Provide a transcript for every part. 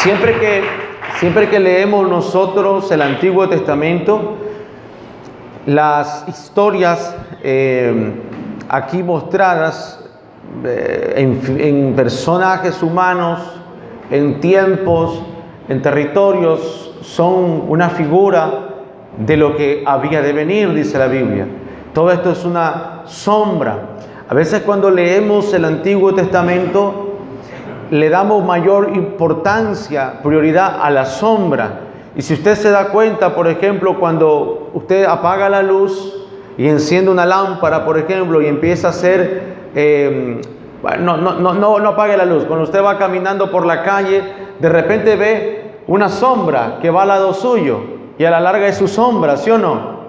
Siempre que leemos nosotros el Antiguo Testamento, las historias aquí mostradas en personajes humanos, en tiempos, en territorios, son una figura de lo que había de venir, dice la Biblia. Todo esto es una sombra. A veces cuando leemos el Antiguo Testamento, le damos mayor importancia, prioridad a la sombra. Y si usted se da cuenta, por ejemplo, cuando usted apaga la luz y enciende una lámpara, por ejemplo, y empieza a hacer, no apague la luz. Cuando usted va caminando por la calle, de repente ve una sombra que va al lado suyo y a la larga es su sombra, ¿sí o no?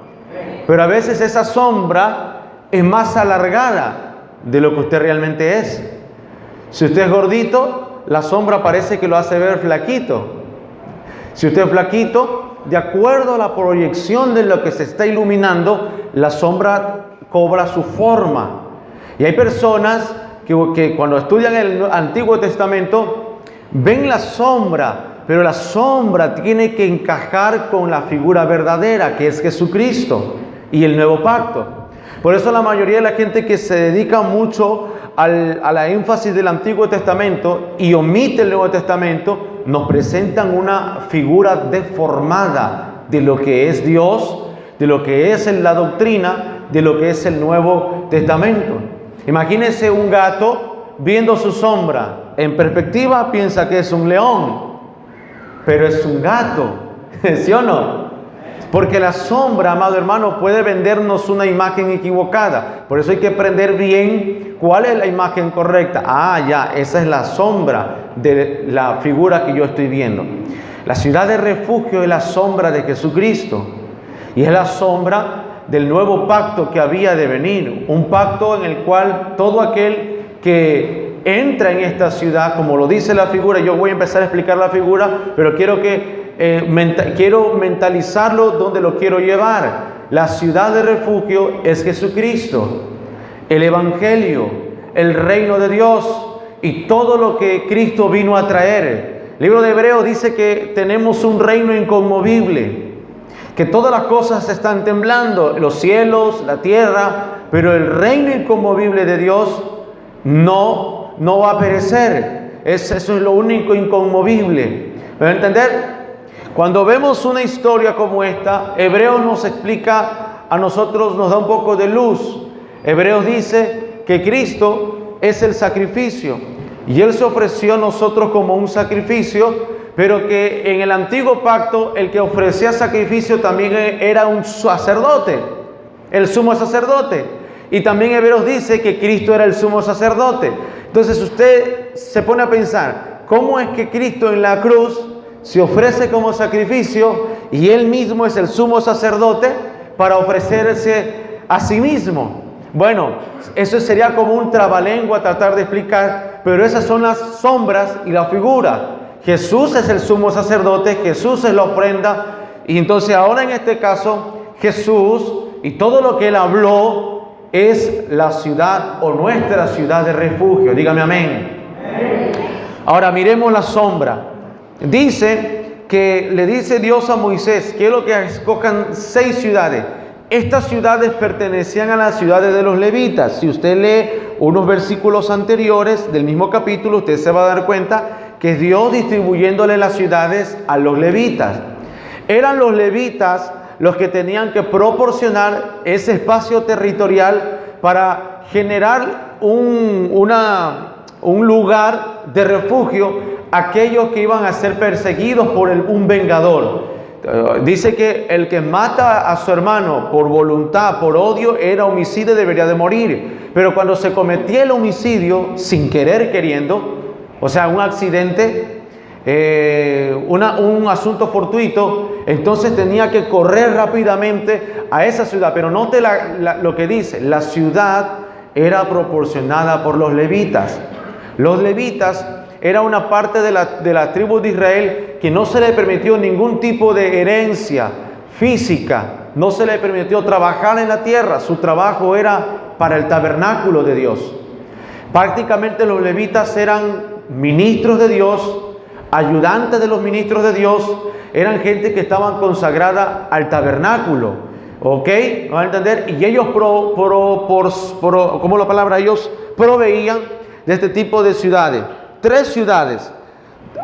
Pero a veces esa sombra es más alargada de lo que usted realmente es. Si usted es gordito, la sombra parece que lo hace ver flaquito. Si usted es flaquito, de acuerdo a la proyección de lo que se está iluminando, la sombra cobra su forma. Y hay personas que cuando estudian el Antiguo Testamento ven la sombra, pero la sombra tiene que encajar con la figura verdadera, que es Jesucristo y el nuevo pacto. Por eso la mayoría de la gente que se dedica mucho a la énfasis del Antiguo Testamento y omite el Nuevo Testamento, nos presentan una figura deformada de lo que es Dios, de lo que es la doctrina, de lo que es el Nuevo Testamento. Imagínense un gato viendo su sombra. En perspectiva piensa que es un león, pero es un gato, ¿sí o no? Porque la sombra, amado hermano, puede vendernos una imagen equivocada. Por eso hay que aprender bien cuál es la imagen correcta. Esa es la sombra de la figura que yo estoy viendo. La ciudad de refugio es la sombra de Jesucristo. Y es la sombra del nuevo pacto que había de venir. Un pacto en el cual todo aquel que entra en esta ciudad, como lo dice la figura, yo voy a empezar a explicar la figura, pero quiero mentalizarlo donde lo quiero llevar. La ciudad de refugio es Jesucristo, el Evangelio, el reino de Dios y todo lo que Cristo vino a traer. El libro de Hebreos dice que tenemos un reino inconmovible, que todas las cosas están temblando, los cielos, la tierra, pero el reino inconmovible de Dios no va a perecer. Eso es lo único inconmovible. ¿Me va a entender? Cuando vemos una historia como esta, Hebreos nos explica, a nosotros nos da un poco de luz. Hebreos dice que Cristo es el sacrificio y Él se ofreció a nosotros como un sacrificio, pero que en el antiguo pacto el que ofrecía sacrificio también era un sacerdote, el sumo sacerdote. Y también Hebreos dice que Cristo era el sumo sacerdote. Entonces usted se pone a pensar, ¿cómo es que Cristo en la cruz se ofrece como sacrificio y Él mismo es el sumo sacerdote para ofrecerse a sí mismo? Bueno, eso sería como un trabalengua tratar de explicar, pero esas son las sombras y la figura. Jesús es el sumo sacerdote, Jesús es la ofrenda, y entonces ahora en este caso Jesús y todo lo que Él habló es la ciudad o nuestra ciudad de refugio. Dígame amén. Ahora miremos la sombra. Le dice Dios a Moisés, quiero que escojan 6 ciudades. Estas ciudades pertenecían a las ciudades de los levitas. Si usted lee unos versículos anteriores del mismo capítulo, usted se va a dar cuenta que Dios distribuyéndole las ciudades a los levitas. Eran los levitas los que tenían que proporcionar ese espacio territorial para generar un lugar de refugio a aquellos que iban a ser perseguidos por un vengador. Dice que el que mata a su hermano por voluntad, por odio, era homicidio y debería de morir. Pero cuando se cometía el homicidio sin querer queriendo, o sea, un accidente, un asunto fortuito, entonces tenía que correr rápidamente a esa ciudad. Pero note lo que dice, la ciudad era proporcionada por los levitas. Los levitas era una parte de la tribu de Israel que no se le permitió ningún tipo de herencia física, no se le permitió trabajar en la tierra, su trabajo era para el tabernáculo de Dios. Prácticamente los levitas eran ministros de Dios, ayudantes de los ministros de Dios, eran gente que estaban consagrada al tabernáculo, ¿ok? ¿No van a entender? Y ellos, ¿cómo la palabra? Ellos proveían de este tipo de ciudades. 3 ciudades.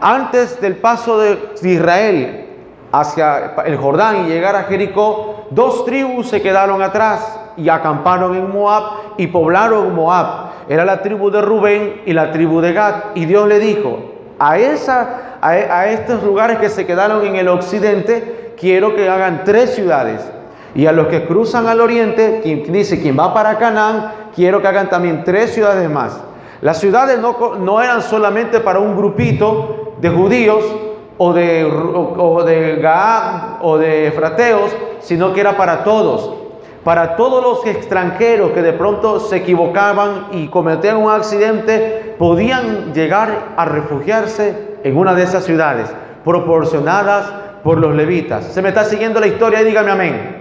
Antes del paso de Israel hacia el Jordán y llegar a Jericó, 2 tribus se quedaron atrás y acamparon en Moab y poblaron Moab. Era la tribu de Rubén y la tribu de Gad. Y Dios le dijo, a estos lugares que se quedaron en el occidente, quiero que hagan 3 ciudades. Y a los que cruzan al oriente, quien va para Canaán, quiero que hagan también 3 ciudades más. Las ciudades no eran solamente para un grupito de judíos o de Gaad o de efrateos, sino que era para todos. Para todos los extranjeros que de pronto se equivocaban y cometían un accidente, podían llegar a refugiarse en una de esas ciudades, proporcionadas por los levitas. ¿Se me está siguiendo la historia? Dígame amén.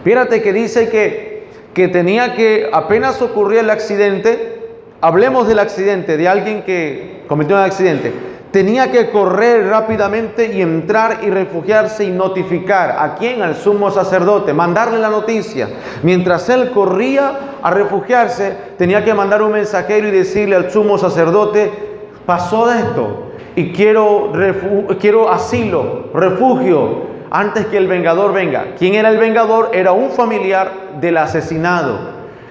Fíjate que dice que tenía que, apenas ocurría el accidente, hablemos del accidente, de alguien que cometió un accidente, tenía que correr rápidamente y entrar y refugiarse y notificar. ¿A quién? Al sumo sacerdote, mandarle la noticia. Mientras él corría a refugiarse, tenía que mandar un mensajero y decirle al sumo sacerdote, pasó esto y quiero asilo, refugio, antes que el vengador venga. ¿Quién era el vengador? Era un familiar del asesinado,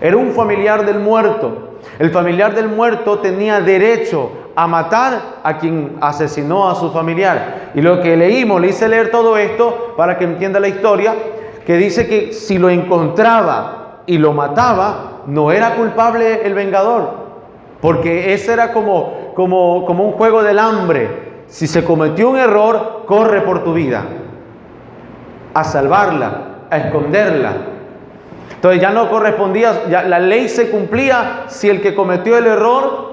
era un familiar del muerto. El familiar del muerto tenía derecho a matar a quien asesinó a su familiar. Y lo que leímos, le hice leer todo esto para que entienda la historia, que dice que si lo encontraba y lo mataba, no era culpable el vengador, porque ese era como un juego del hambre. Si se cometió un error, corre por tu vida, a salvarla, a esconderla. Entonces ya no correspondía, ya la ley se cumplía si el que cometió el error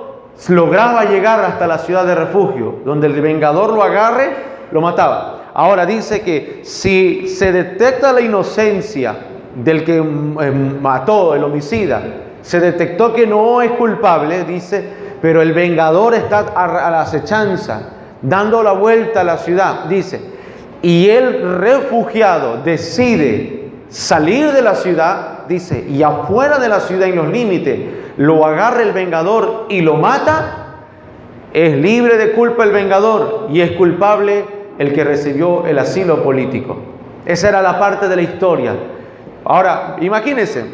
lograba llegar hasta la ciudad de refugio, donde el vengador lo agarre, lo mataba. Ahora dice que si se detecta la inocencia del que mató, el homicida, se detectó que no es culpable, dice, pero el vengador está a la acechanza, dando la vuelta a la ciudad, dice, y el refugiado decide salir de la ciudad, dice, y afuera de la ciudad, en los límites, lo agarra el vengador y lo mata, es libre de culpa el vengador y es culpable el que recibió el asilo político. Esa era la parte de la historia. Ahora, imagínense,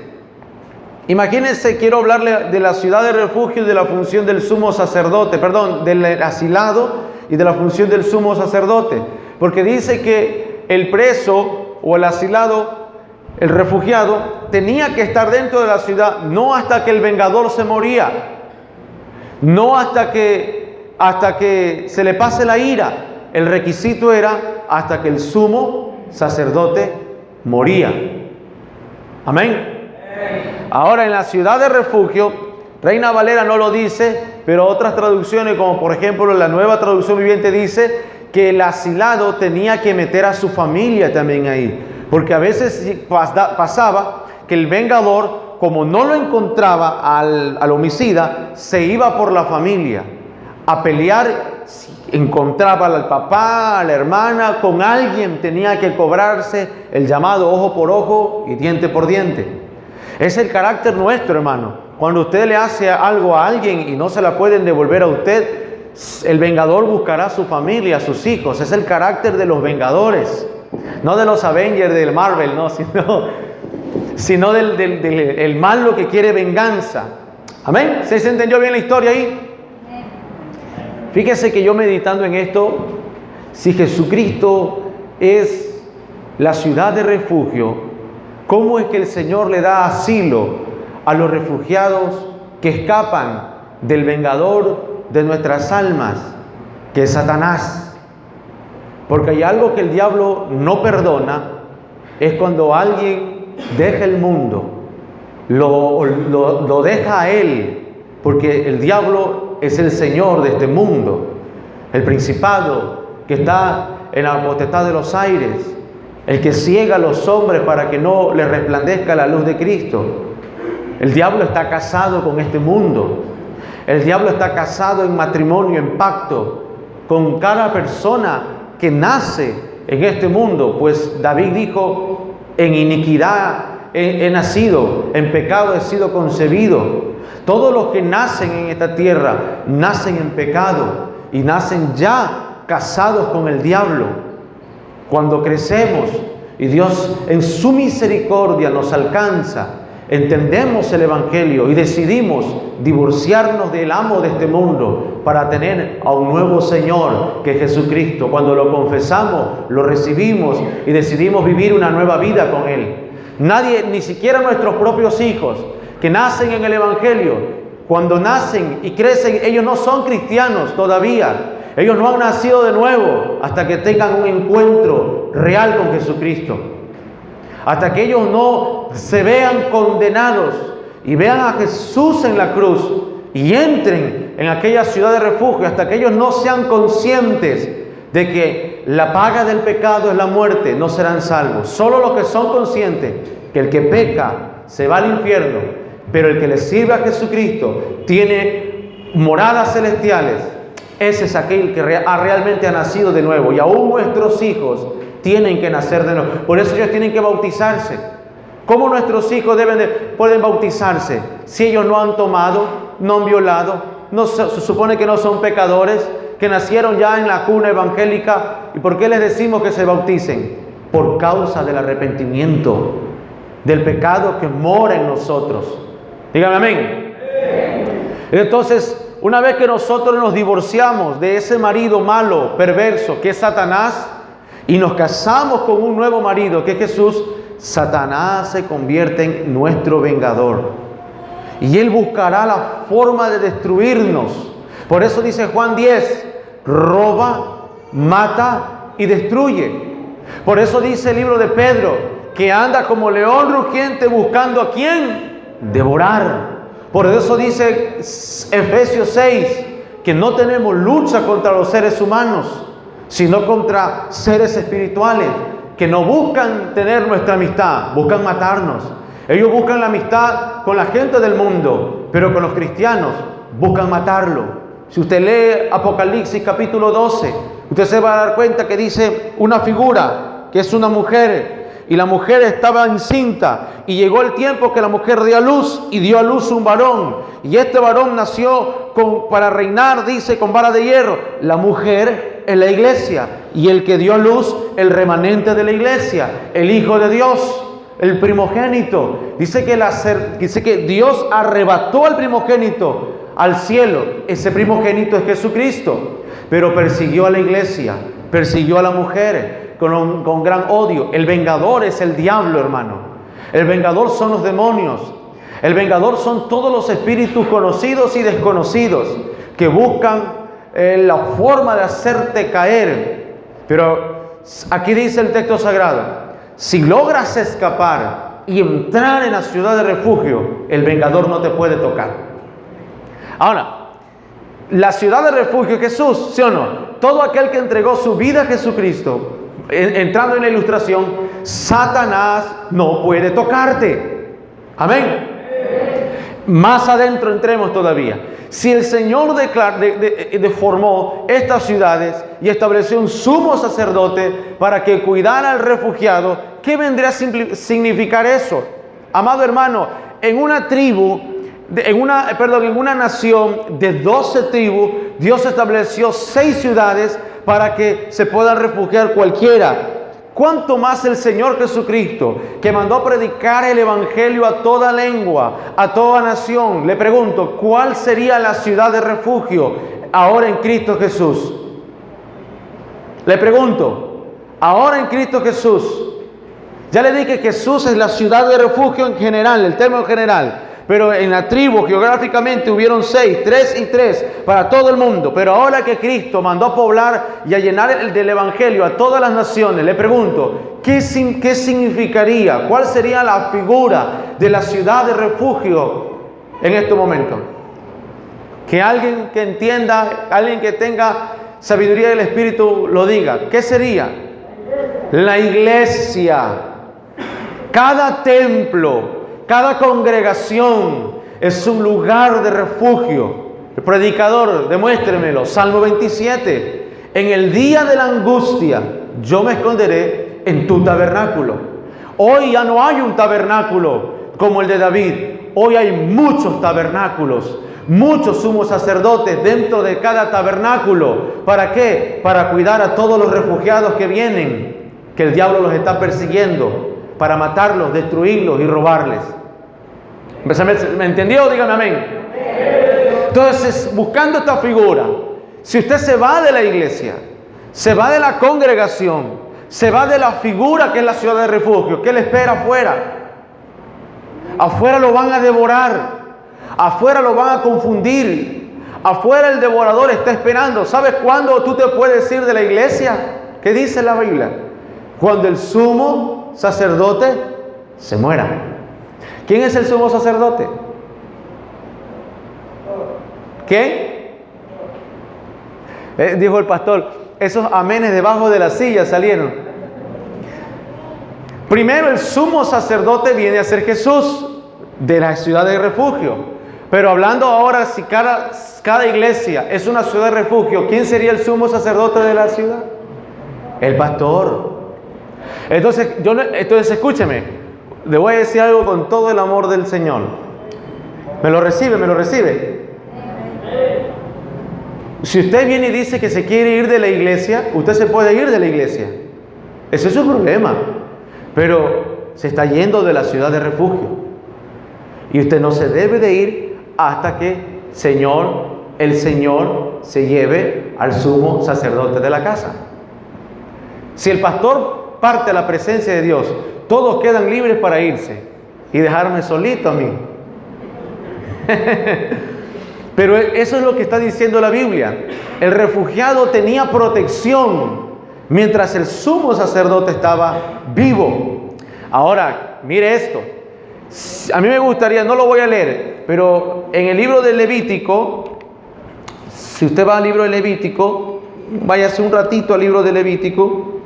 quiero hablarle de la ciudad de refugio y de la función del sumo sacerdote, del asilado y de la función del sumo sacerdote, porque dice que el preso o el asilado, el refugiado, tenía que estar dentro de la ciudad, no hasta que el vengador se moría, no hasta que se le pase la ira. El requisito era hasta que el sumo sacerdote moría. Amén. Ahora, en la ciudad de refugio, Reina Valera no lo dice, pero otras traducciones, como por ejemplo la Nueva Traducción Viviente, dice que el asilado tenía que meter a su familia también ahí. Porque a veces pasaba que el vengador, como no lo encontraba al homicida, se iba por la familia a pelear. Encontraba al papá, a la hermana, con alguien tenía que cobrarse el llamado ojo por ojo y diente por diente. Es el carácter nuestro, hermano. Cuando usted le hace algo a alguien y no se la pueden devolver a usted, el vengador buscará a su familia, a sus hijos. Es el carácter de los vengadores. No de los Avengers del Marvel, no, sino del malo que quiere venganza. Amén. ¿Se entendió bien la historia ahí? Fíjese que yo meditando en esto, si Jesucristo es la ciudad de refugio, ¿cómo es que el Señor le da asilo a los refugiados que escapan del vengador de nuestras almas, que es Satanás? Porque hay algo que el diablo no perdona, es cuando alguien deja el mundo, lo deja a él, porque el diablo es el señor de este mundo, el principado que está en la potestad de los aires, el que ciega a los hombres para que no les resplandezca la luz de Cristo. El diablo está casado con este mundo, el diablo está casado en matrimonio, en pacto con cada persona que nace en este mundo. Pues David dijo, en iniquidad he nacido, en pecado he sido concebido. Todos los que nacen en esta tierra nacen en pecado y nacen ya casados con el diablo. Cuando crecemos y Dios en su misericordia nos alcanza, entendemos el Evangelio y decidimos divorciarnos del amo de este mundo para tener a un nuevo Señor que es Jesucristo. Cuando lo confesamos, lo recibimos y decidimos vivir una nueva vida con Él. Nadie, ni siquiera nuestros propios hijos que nacen en el Evangelio, cuando nacen y crecen, ellos no son cristianos todavía. Ellos no han nacido de nuevo hasta que tengan un encuentro real con Jesucristo. Hasta que ellos no se vean condenados y vean a Jesús en la cruz y entren en aquella ciudad de refugio, hasta que ellos no sean conscientes de que la paga del pecado es la muerte, no serán salvos. Solo los que son conscientes que el que peca se va al infierno, pero el que le sirve a Jesucristo tiene moradas celestiales. Ese es aquel que realmente ha nacido de nuevo. Y aún nuestros hijos tienen que nacer de nuevo. Por eso ellos tienen que bautizarse. ¿Cómo nuestros hijos pueden bautizarse? Si ellos no han tomado, no han violado, se supone que no son pecadores, que nacieron ya en la cuna evangélica. ¿Y por qué les decimos que se bauticen? Por causa del arrepentimiento, del pecado que mora en nosotros. Dígame amén. Entonces, una vez que nosotros nos divorciamos de ese marido malo, perverso, que es Satanás, y nos casamos con un nuevo marido, que es Jesús, Satanás se convierte en nuestro vengador. Y él buscará la forma de destruirnos. Por eso dice Juan 10, roba, mata y destruye. Por eso dice el libro de Pedro, que anda como león rugiente buscando a quién devorar. Por eso dice Efesios 6, que no tenemos lucha contra los seres humanos, sino contra seres espirituales, que no buscan tener nuestra amistad, buscan matarnos. Ellos buscan la amistad con la gente del mundo, pero con los cristianos buscan matarlo. Si usted lee Apocalipsis capítulo 12, usted se va a dar cuenta que dice una figura, que es una mujer, y la mujer estaba encinta, y llegó el tiempo que la mujer dio a luz, y dio a luz un varón, y este varón nació para reinar, dice, con vara de hierro. La mujer es la iglesia, y el que dio a luz, el remanente de la iglesia, el Hijo de Dios, el primogénito. Dice que Dios arrebató al primogénito al cielo. Ese primogénito es Jesucristo, pero persiguió a la iglesia, persiguió a la mujer con gran odio. El vengador es el diablo, hermano. El vengador son los demonios. El vengador son todos los espíritus conocidos y desconocidos que buscan la forma de hacerte caer. Pero aquí dice el texto sagrado, si logras escapar y entrar en la ciudad de refugio, el vengador no te puede tocar. Ahora, la ciudad de refugio es Jesús, ¿sí o no? Todo aquel que entregó su vida a Jesucristo, entrando en la ilustración, Satanás no puede tocarte. Amén. Más adentro entremos todavía. Si el Señor formó estas ciudades y estableció un sumo sacerdote para que cuidara al refugiado, ¿qué vendría a significar eso? Amado hermano, en una tribu, en una nación de 12 tribus, Dios estableció 6 ciudades para que se puedan refugiar cualquiera. ¿Cuánto más el Señor Jesucristo, que mandó a predicar el Evangelio a toda lengua, a toda nación? Le pregunto, ¿cuál sería la ciudad de refugio ahora en Cristo Jesús? Le pregunto, ahora en Cristo Jesús. Ya le dije que Jesús es la ciudad de refugio en general, el término general. Pero en la tribu geográficamente hubieron 6, 3 y 3 para todo el mundo. Pero ahora que Cristo mandó a poblar y a llenar del Evangelio a todas las naciones, le pregunto, ¿qué significaría? ¿Cuál sería la figura de la ciudad de refugio en este momento? Que alguien que entienda, alguien que tenga sabiduría del Espíritu lo diga. ¿Qué sería? La iglesia. Cada templo, cada congregación es un lugar de refugio. El predicador, demuéstremelo. Salmo 27. en el día de la angustia, yo me esconderé en tu tabernáculo. Hoy ya no hay un tabernáculo como el de David. Hoy hay muchos tabernáculos, muchos sumos sacerdotes dentro de cada tabernáculo. ¿Para qué? Para cuidar a todos los refugiados que vienen, que el diablo los está persiguiendo, para matarlos, destruirlos y robarles. ¿Me entendió? Dígame amén. Entonces, buscando esta figura, si usted se va de la iglesia, se va de la congregación, se va de la figura que es la ciudad de refugio, ¿qué le espera afuera? Afuera lo van a devorar, afuera lo van a confundir, afuera el devorador está esperando. ¿Sabes cuándo tú te puedes ir de la iglesia? ¿Qué dice la Biblia? Cuando el sumo sacerdote se muera. ¿Quién es el sumo sacerdote? ¿Quién? Dijo el pastor, esos amenes debajo de la silla salieron. Primero, el sumo sacerdote viene a ser Jesús de la ciudad de refugio. Pero hablando ahora, si cada iglesia es una ciudad de refugio, ¿quién sería el sumo sacerdote de la ciudad? El pastor. Entonces escúcheme, le voy a decir algo con todo el amor del Señor. ¿Me lo recibe? ¿Me lo recibe? Si usted viene y dice que se quiere ir de la iglesia, usted se puede ir de la iglesia. Ese es su problema. Pero se está yendo de la ciudad de refugio. Y usted no se debe de ir hasta que el Señor se lleve al sumo sacerdote de la casa. Si el pastor parte a la presencia de Dios, todos quedan libres para irse y dejarme solito a mí. Pero eso es lo que está diciendo la Biblia. El refugiado tenía protección mientras el sumo sacerdote estaba vivo. Ahora, mire esto. A mí me gustaría, no lo voy a leer, pero en el libro de Levítico, si usted va al libro de Levítico, váyase un ratito al libro de Levítico,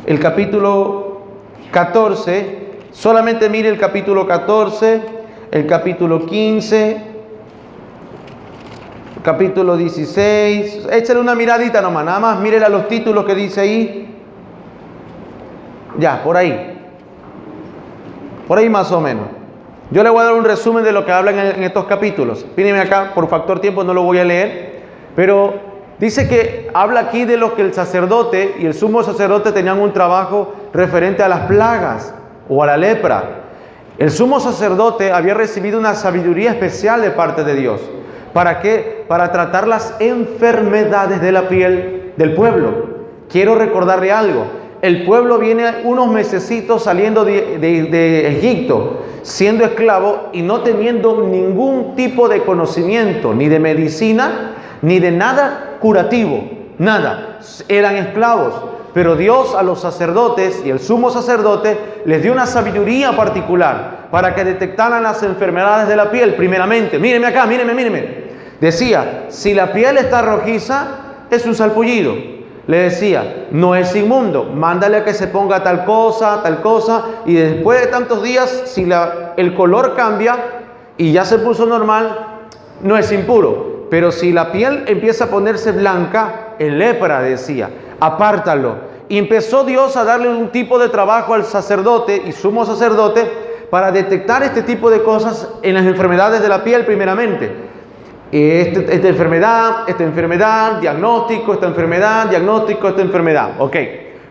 el capítulo 14, solamente mire el capítulo 14, el capítulo 15, capítulo 16, échale una miradita nomás, nada más mírele a los títulos que dice ahí. Ya, por ahí más o menos. Yo le voy a dar un resumen de lo que hablan en estos capítulos. Míreme acá, por factor tiempo no lo voy a leer, pero dice que habla aquí de lo que el sacerdote y el sumo sacerdote tenían un trabajo referente a las plagas o a la lepra. El sumo sacerdote había recibido una sabiduría especial de parte de Dios. ¿Para qué? Para tratar las enfermedades de la piel del pueblo. Quiero recordarle algo. El pueblo viene unos mesecitos saliendo de Egipto, siendo esclavo y no teniendo ningún tipo de conocimiento, ni de medicina, ni de nada curativo, nada. Eran esclavos. Pero Dios a los sacerdotes y el sumo sacerdote les dio una sabiduría particular para que detectaran las enfermedades de la piel primeramente. Míreme acá, míreme. Decía, si la piel está rojiza, es un salpullido. Le decía, no es inmundo, mándale a que se ponga tal cosa, y después de tantos días, si el color cambia y ya se puso normal, no es impuro. Pero si la piel empieza a ponerse blanca, en lepra, decía, apártalo. Y empezó Dios a darle un tipo de trabajo al sacerdote y sumo sacerdote para detectar este tipo de cosas en las enfermedades de la piel primeramente. Esta enfermedad, diagnóstico, esta enfermedad. Ok.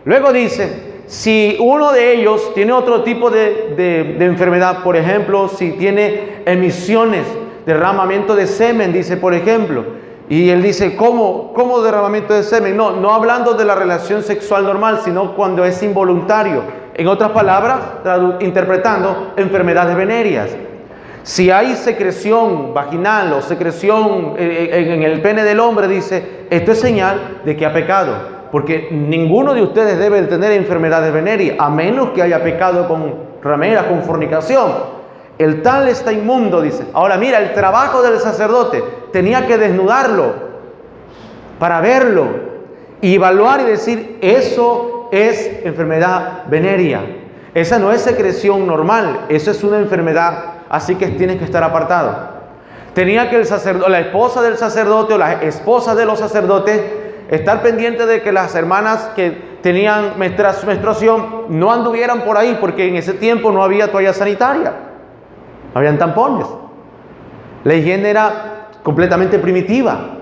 Luego dice, si uno de ellos tiene otro tipo de enfermedad, por ejemplo, si tiene emisiones, derramamiento de semen, dice, por ejemplo. Y él dice, ¿cómo derramamiento de semen? No hablando de la relación sexual normal, sino cuando es involuntario. En otras palabras, interpretando enfermedades venéreas. Si hay secreción vaginal o secreción en el pene del hombre, dice, esto es señal de que ha pecado. Porque ninguno de ustedes debe tener enfermedades venéreas, a menos que haya pecado con rameras, con fornicación. El tal está inmundo, dice. Ahora mira, el trabajo del sacerdote tenía que desnudarlo para verlo y evaluar y decir, eso es enfermedad venérea. Esa no es secreción normal, eso es una enfermedad. Así que tienes que estar apartado. Tenía que la esposa del sacerdote o la esposa de los sacerdotes estar pendiente de que las hermanas que tenían menstruación no anduvieran por ahí, porque en ese tiempo no había toalla sanitaria, no habían tampones. La higiene era completamente primitiva.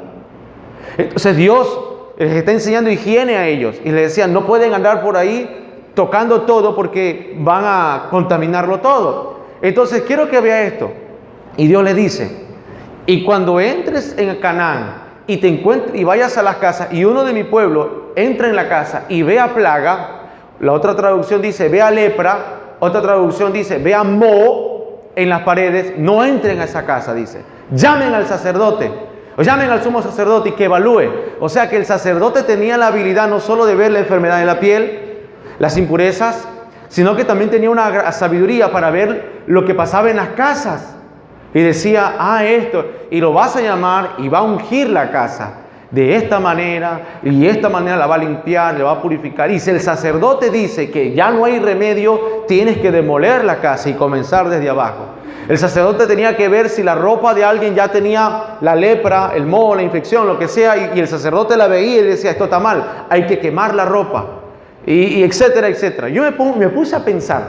Entonces Dios les está enseñando higiene a ellos y les decía, no pueden andar por ahí tocando todo porque van a contaminarlo todo. Entonces quiero que vea esto. Y Dios le dice, y cuando entres en Canaán y te encuentres y vayas a las casas y uno de mi pueblo entra en la casa y vea plaga, la otra traducción dice vea lepra, otra traducción dice vea moho en las paredes, no entren a esa casa, dice. Llamen al sacerdote, o llamen al sumo sacerdote y que evalúe. O sea que el sacerdote tenía la habilidad no solo de ver la enfermedad en la piel, las impurezas, sino que también tenía una sabiduría para ver lo que pasaba en las casas. Y decía, esto, y lo vas a llamar y va a ungir la casa de esta manera, y de esta manera la va a limpiar, le va a purificar. Y si el sacerdote dice que ya no hay remedio, tienes que demoler la casa y comenzar desde abajo. El sacerdote tenía que ver si la ropa de alguien ya tenía la lepra, el moho, la infección, lo que sea, y el sacerdote la veía y decía, esto está mal, hay que quemar la ropa, y etcétera, etcétera. Yo me puse a pensar,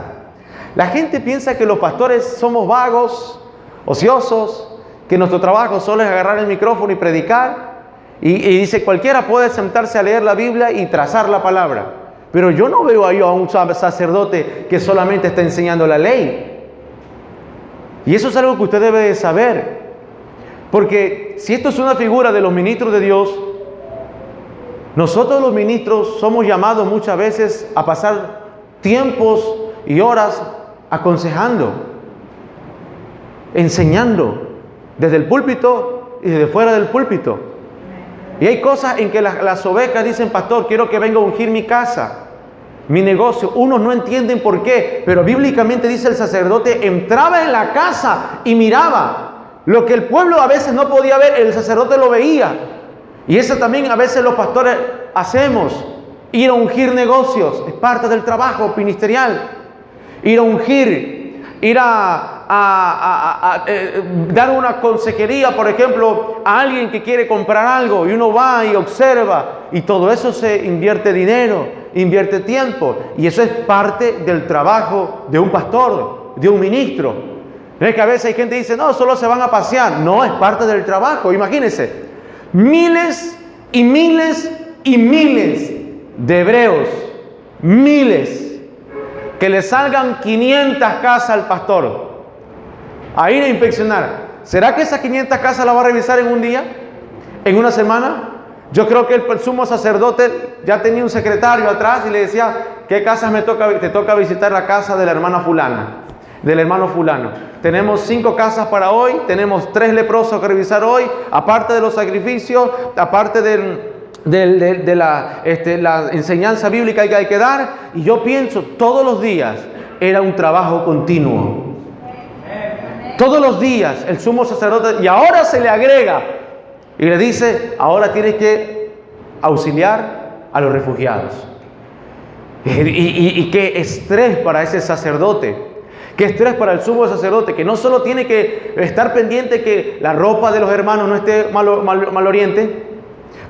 la gente piensa que los pastores somos vagos, ociosos, que nuestro trabajo solo es agarrar el micrófono y predicar, y dice cualquiera puede sentarse a leer la Biblia y trazar la palabra, pero yo no veo a un sacerdote que solamente está enseñando la ley. Y eso es algo que usted debe de saber, porque si esto es una figura de los ministros de Dios, nosotros los ministros somos llamados muchas veces a pasar tiempos y horas aconsejando, enseñando desde el púlpito y desde fuera del púlpito. Y hay cosas en que las ovejas dicen, pastor, quiero que venga a ungir mi casa, mi negocio. Unos no entienden por qué, pero bíblicamente dice el sacerdote entraba en la casa y miraba lo que el pueblo a veces no podía ver, el sacerdote lo veía. Y eso también a veces los pastores hacemos, ir a ungir negocios, es parte del trabajo ministerial, ir a ungir, ir a dar una consejería, por ejemplo, a alguien que quiere comprar algo y uno va y observa, y todo eso se invierte dinero, invierte tiempo, y eso es parte del trabajo de un pastor, de un ministro. No es que a veces hay gente que dice, no, solo se van a pasear. No, es parte del trabajo. Imagínense, miles y miles y miles de hebreos, miles, que le salgan 500 casas al pastor a ir a inspeccionar. ¿Será que esas 500 casas las va a revisar en un día? ¿En una semana? Yo creo que el sumo sacerdote ya tenía un secretario atrás y le decía, ¿qué casas te toca visitar? La casa de la hermana fulana, del hermano fulano. Tenemos 5 casas para hoy, tenemos 3 leprosos que revisar hoy, aparte de los sacrificios, aparte de la enseñanza bíblica que hay que dar. Y yo pienso, todos los días era un trabajo continuo. Todos los días el sumo sacerdote, y ahora se le agrega y le dice, ahora tienes que auxiliar a los refugiados. Y qué estrés para ese sacerdote, qué estrés para el sumo sacerdote, que no solo tiene que estar pendiente que la ropa de los hermanos no esté maloriente,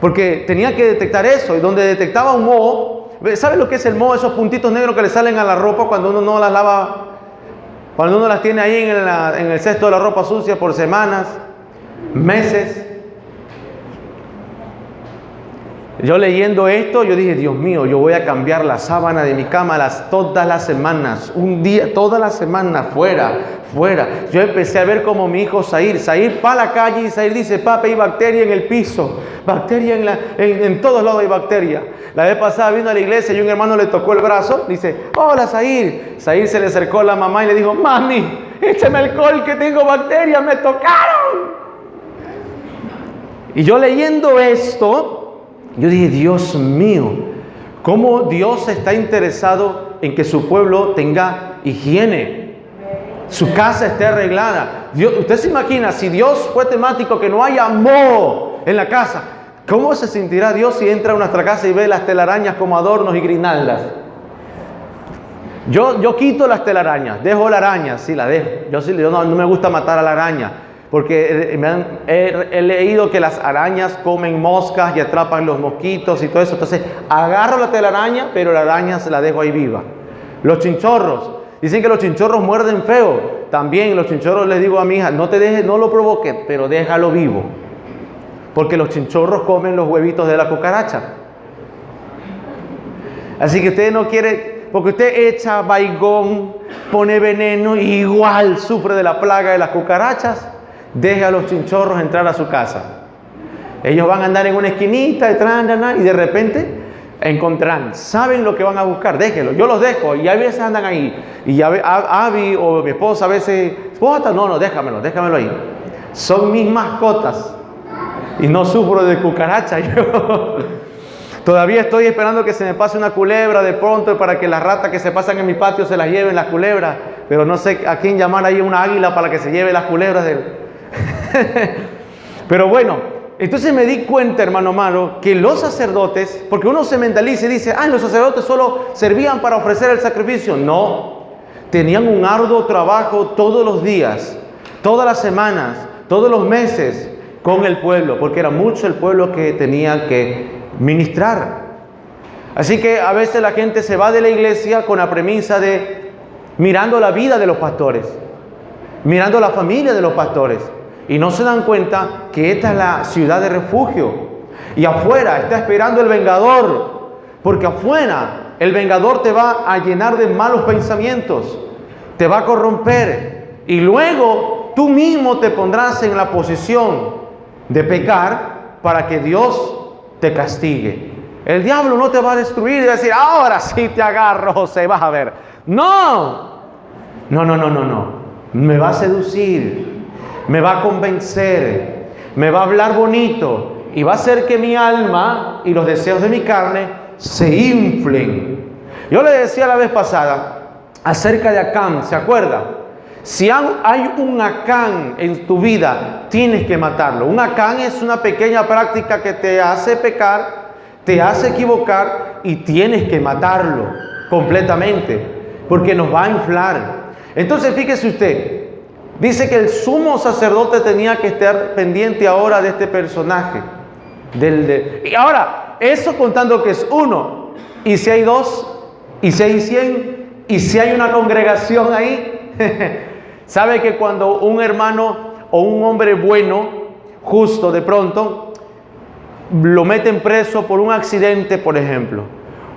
porque tenía que detectar eso, y donde detectaba un moho, ¿sabe lo que es el moho? Esos puntitos negros que le salen a la ropa cuando uno no las lava, cuando uno las tiene ahí en el cesto de la ropa sucia por semanas, meses. Yo leyendo esto, yo dije, Dios mío, yo voy a cambiar la sábana de mi cama todas las semanas, un día, todas las semanas, fuera. Yo empecé a ver como mi hijo Sair para la calle, y Sair dice, papi, hay bacteria en el piso, bacteria en todos lados hay bacteria. La vez pasada vino a la iglesia y un hermano le tocó el brazo, dice, hola Sair. Sair se le acercó a la mamá y le dijo, mami, échame alcohol que tengo bacterias, me tocaron. Y yo leyendo esto, yo dije, Dios mío, cómo Dios está interesado en que su pueblo tenga higiene, su casa esté arreglada. Usted se imagina, si Dios fue temático que no haya moho en la casa, ¿cómo se sentirá Dios si entra a nuestra casa y ve las telarañas como adornos y grinaldas? Yo quito las telarañas, dejo la araña, sí la dejo. Yo no me gusta matar a la araña, porque he leído que las arañas comen moscas y atrapan los mosquitos y todo eso. Entonces agarro la telaraña, pero la araña se la dejo ahí viva. Los chinchorros, dicen que los chinchorros muerden feo. También los chinchorros, les digo a mi hija, no te dejes, no lo provoques, pero déjalo vivo, porque los chinchorros comen los huevitos de la cucaracha. Así que usted no quiere, porque usted echa baigón, pone veneno y igual sufre de la plaga de las cucarachas. Deje a los chinchorros entrar a su casa. Ellos van a andar en una esquinita y de repente encontrarán, saben lo que van a buscar, déjelo, yo los dejo, y a veces andan ahí, y Abby o mi esposa a veces, no, déjamelo ahí, son mis mascotas, y no sufro de cucaracha yo. Todavía estoy esperando que se me pase una culebra de pronto para que las ratas que se pasan en mi patio se las lleven las culebras, pero no sé a quién llamar ahí, una águila para que se lleve las culebras Pero bueno, entonces me di cuenta, hermano amado, que los sacerdotes, porque uno se mentaliza y dice, los sacerdotes solo servían para ofrecer el sacrificio. No, tenían un arduo trabajo todos los días, todas las semanas, todos los meses con el pueblo, porque era mucho el pueblo que tenía que ministrar. Así que a veces la gente se va de la iglesia con la premisa de mirando la vida de los pastores, mirando la familia de los pastores, y no se dan cuenta que esta es la ciudad de refugio, y afuera está esperando el vengador, porque afuera el vengador te va a llenar de malos pensamientos, te va a corromper, y luego tú mismo te pondrás en la posición de pecar para que Dios te castigue. El diablo no te va a destruir y va a decir, ahora sí te agarro, José, vas a ver. No, me va a seducir, me va a convencer, me va a hablar bonito y va a hacer que mi alma y los deseos de mi carne se inflen. Yo le decía la vez pasada acerca de Acán, ¿se acuerda? Si hay un Acán en tu vida, tienes que matarlo. Un Acán es una pequeña práctica que te hace pecar, te hace equivocar y tienes que matarlo completamente, porque nos va a inflar. Entonces fíjese usted, dice que el sumo sacerdote tenía que estar pendiente ahora de este personaje. Y ahora, eso contando que es uno, y si hay dos, y si hay 100, y si hay una congregación ahí. Sabe que cuando un hermano o un hombre bueno, justo de pronto, lo meten preso por un accidente, por ejemplo,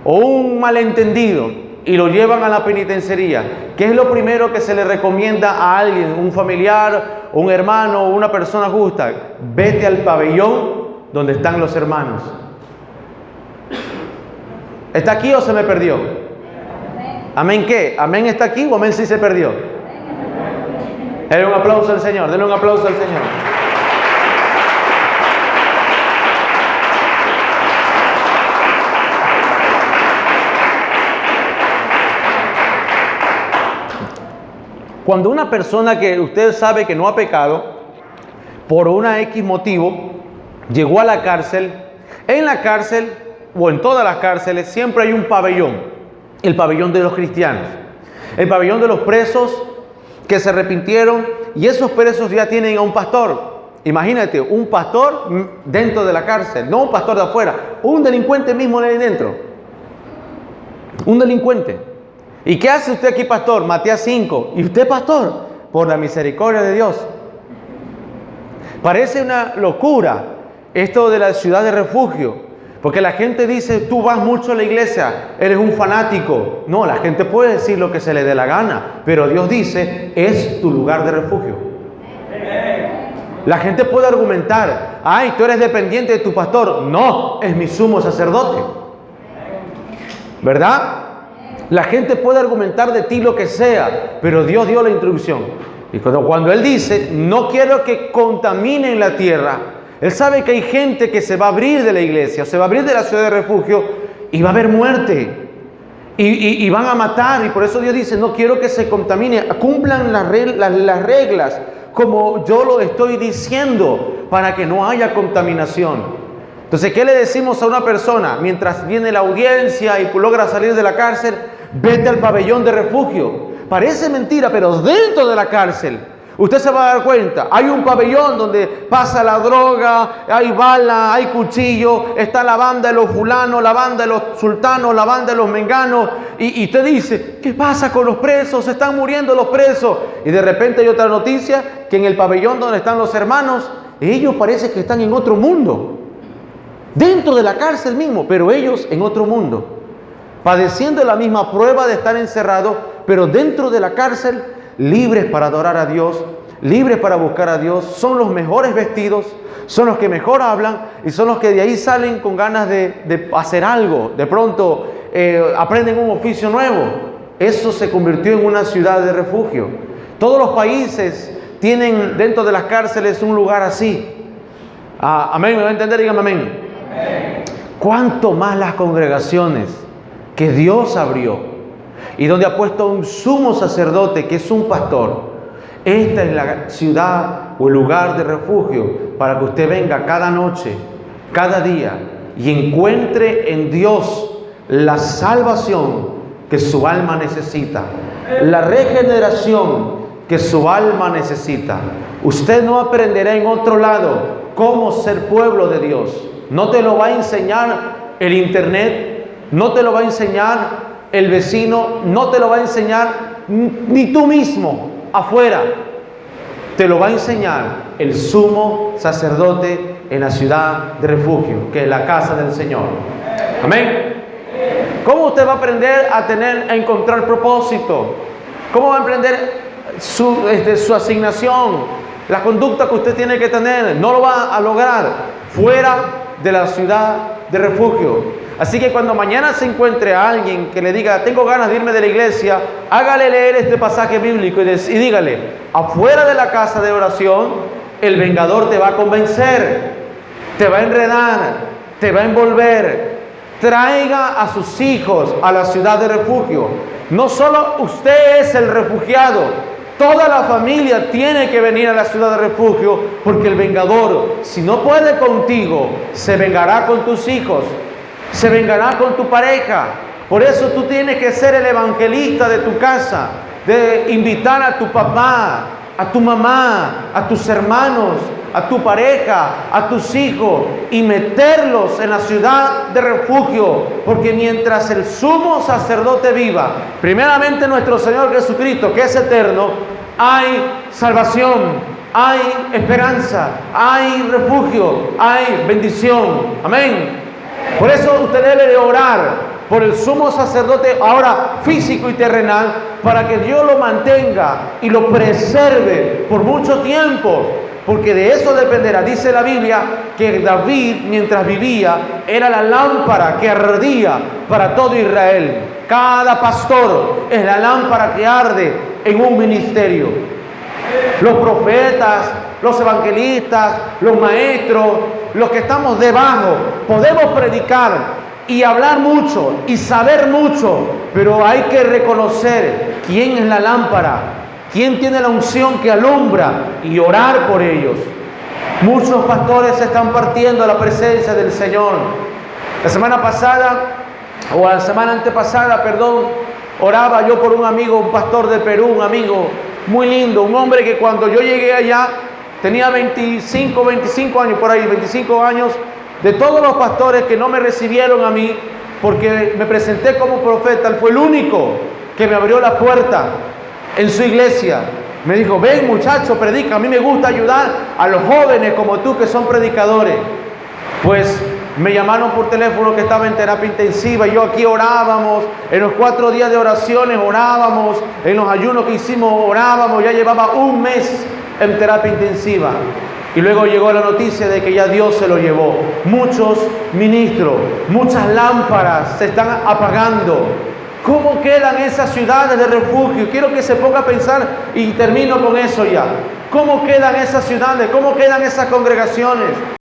o un malentendido, y lo llevan a la penitenciaría, ¿qué es lo primero que se le recomienda a alguien, un familiar, un hermano o una persona justa? Vete al pabellón donde están los hermanos. ¿Está aquí o se me perdió? ¿Amén qué? ¿Amén está aquí o amén sí se perdió? Denle un aplauso al Señor, denle un aplauso al Señor. Cuando una persona que usted sabe que no ha pecado, por una X motivo, llegó a la cárcel, en la cárcel o en todas las cárceles siempre hay un pabellón, el pabellón de los cristianos, el pabellón de los presos que se arrepintieron, y esos presos ya tienen a un pastor. Imagínate, un pastor dentro de la cárcel, no un pastor de afuera, un delincuente mismo ahí dentro, un delincuente. ¿Y qué hace usted aquí, pastor? Matías 5. ¿Y usted, pastor? Por la misericordia de Dios. Parece una locura esto de la ciudad de refugio, porque la gente dice, tú vas mucho a la iglesia, eres un fanático. No, la gente puede decir lo que se le dé la gana, pero Dios dice, es tu lugar de refugio. La gente puede argumentar, ay, tú eres dependiente de tu pastor. No, es mi sumo sacerdote. ¿Verdad? La gente puede argumentar de ti lo que sea, pero Dios dio la instrucción. Y cuando Él dice, no quiero que contaminen la tierra, Él sabe que hay gente que se va a abrir de la iglesia, o se va a abrir de la ciudad de refugio, y va a haber muerte, y van a matar, y por eso Dios dice, no quiero que se contamine, cumplan las reglas, como yo lo estoy diciendo, para que no haya contaminación. Entonces, ¿qué le decimos a una persona mientras viene la audiencia y logra salir de la cárcel? Vete al pabellón de refugio. Parece mentira, pero dentro de la cárcel, usted se va a dar cuenta, hay un pabellón donde pasa la droga, hay bala, hay cuchillo, está la banda de los fulanos, la banda de los sultanos, la banda de los menganos, y usted dice, ¿qué pasa con los presos? Se están muriendo los presos. Y de repente hay otra noticia, que en el pabellón donde están los hermanos, ellos parece que están en otro mundo, dentro de la cárcel mismo, pero ellos en otro mundo, padeciendo la misma prueba de estar encerrados, pero dentro de la cárcel, libres para adorar a Dios, libres para buscar a Dios, son los mejores vestidos, son los que mejor hablan y son los que de ahí salen con ganas de hacer algo, de pronto aprenden un oficio nuevo. Eso se convirtió en una ciudad de refugio. Todos los países tienen dentro de las cárceles un lugar así. Amén, ¿me va a entender? Dígame amén. Amén. ¿Cuánto más las congregaciones que Dios abrió y donde ha puesto un sumo sacerdote que es un pastor? Esta es la ciudad o el lugar de refugio para que usted venga cada noche, cada día y encuentre en Dios la salvación que su alma necesita, la regeneración que su alma necesita. Usted no aprenderá en otro lado cómo ser pueblo de Dios. No te lo va a enseñar el internet, no te lo va a enseñar el vecino, no te lo va a enseñar ni tú mismo afuera. Te lo va a enseñar el sumo sacerdote en la ciudad de refugio, que es la casa del Señor. Amén. ¿Cómo usted va a aprender a encontrar propósito? ¿Cómo va a aprender su asignación? La conducta que usted tiene que tener. No lo va a lograr fuera de la ciudad de refugio. Así que cuando mañana se encuentre a alguien que le diga, tengo ganas de irme de la iglesia, hágale leer este pasaje bíblico y dígale, afuera de la casa de oración, el vengador te va a convencer, te va a enredar, te va a envolver. Traiga a sus hijos a la ciudad de refugio. No solo usted es el refugiado, toda la familia tiene que venir a la ciudad de refugio, porque el vengador, si no puede contigo, se vengará con tus hijos, se vengará con tu pareja. Por eso tú tienes que ser el evangelista de tu casa, de invitar a tu papá, a tu mamá, a tus hermanos, a tu pareja, a tus hijos y meterlos en la ciudad de refugio, porque mientras el sumo sacerdote viva, primeramente nuestro Señor Jesucristo, que es eterno, hay salvación, hay esperanza, hay refugio, hay bendición. Amén. Por eso usted debe de orar por el sumo sacerdote ahora físico y terrenal, para que Dios lo mantenga y lo preserve por mucho tiempo, porque de eso dependerá. Dice la Biblia que David, mientras vivía, era la lámpara que ardía para todo Israel. Cada pastor es la lámpara que arde en un ministerio. Los profetas, los evangelistas, los maestros, los que estamos debajo, podemos predicar y hablar mucho y saber mucho, pero hay que reconocer quién es la lámpara, quién tiene la unción que alumbra y orar por ellos. Muchos pastores se están partiendo a la presencia del Señor. La semana pasada, o la semana antepasada, oraba yo por un amigo, un pastor de Perú, un amigo muy lindo, un hombre que cuando yo llegué allá tenía 25 años, por ahí, 25 años. De todos los pastores que no me recibieron a mí, porque me presenté como profeta, él fue el único que me abrió la puerta en su iglesia. Me dijo, ven muchacho, predica. A mí me gusta ayudar a los jóvenes como tú que son predicadores. Pues me llamaron por teléfono que estaba en terapia intensiva. Yo aquí orábamos, en los 4 días de oraciones orábamos, en los ayunos que hicimos orábamos. Ya llevaba un mes en terapia intensiva. Y luego llegó la noticia de que ya Dios se lo llevó. Muchos ministros, muchas lámparas se están apagando. ¿Cómo quedan esas ciudades de refugio? Quiero que se ponga a pensar y termino con eso ya. ¿Cómo quedan esas ciudades? ¿Cómo quedan esas congregaciones?